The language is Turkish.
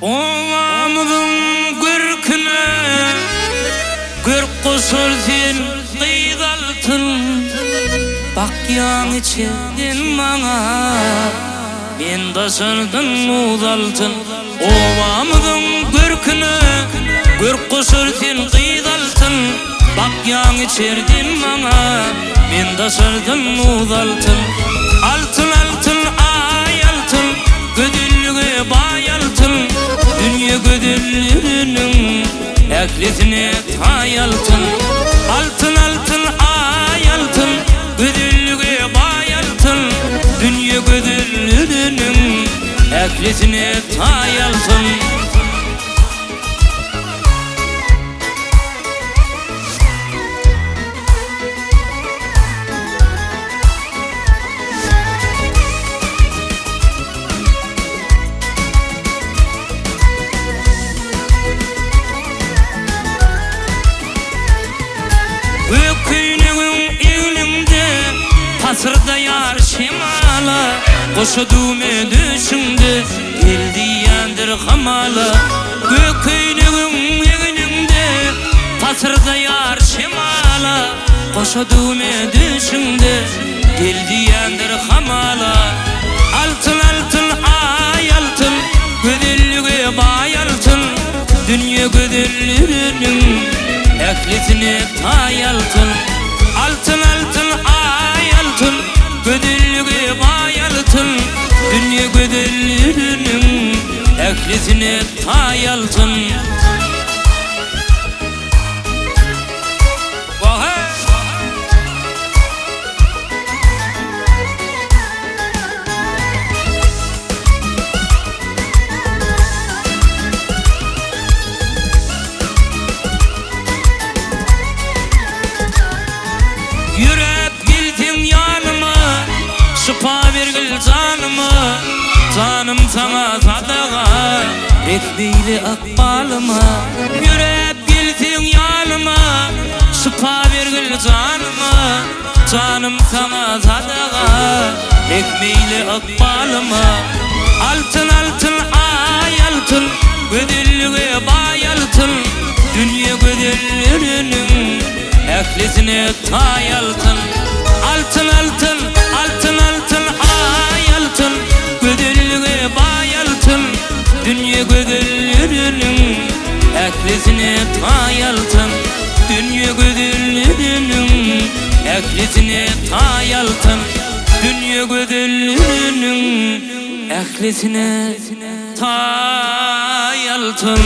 Ovamdın görküne gör koşur sen kıydaltın bakyan içedin maňa men daşardım udaltın Ovamdın görküne gör koşur sen kıydaltın bakyan içerdin maňa men daşardım udaltın altın altın ay altın gödüllüge bayaltın dünya gödüllürünün eklisine tayaltın altın altın ay altın gödüllüge bayaltın dünya gödüllürünün eklisine tayaltın Öküynüğün eğlimde tasırda yar şemala Koşuduğume düşündü geldi yandır hamala Öküynüğün eğlimde tasırda yar şemala Koşuduğume düşündü geldi yandır hamala Altın altın ay altın gödüllüge bayaltın dünya gödüllürünün eklisine tayaltın altın altın ay altın gödüllüge bayaltın dünya gödüllürünün eklisine tayaltın Yürep gildin yanıma Şıpa vergil canıma Canım sana sadağa Ekmeğli akbalıma Yürep gildin yanıma Şıpa vergil canıma Canım sana sadağa Ekmeğli akbalıma Altın altın ay altın gödüllüge bayaltın dünya gödüllürünün eklisine tayaltın altın altın altın altın ay altın gödüllüge bayaltın dünya gödüllürünün eklisine tayaltın dünya gödüllürünün eklisine tayaltın dünya gödüllürünün eklisine tayaltın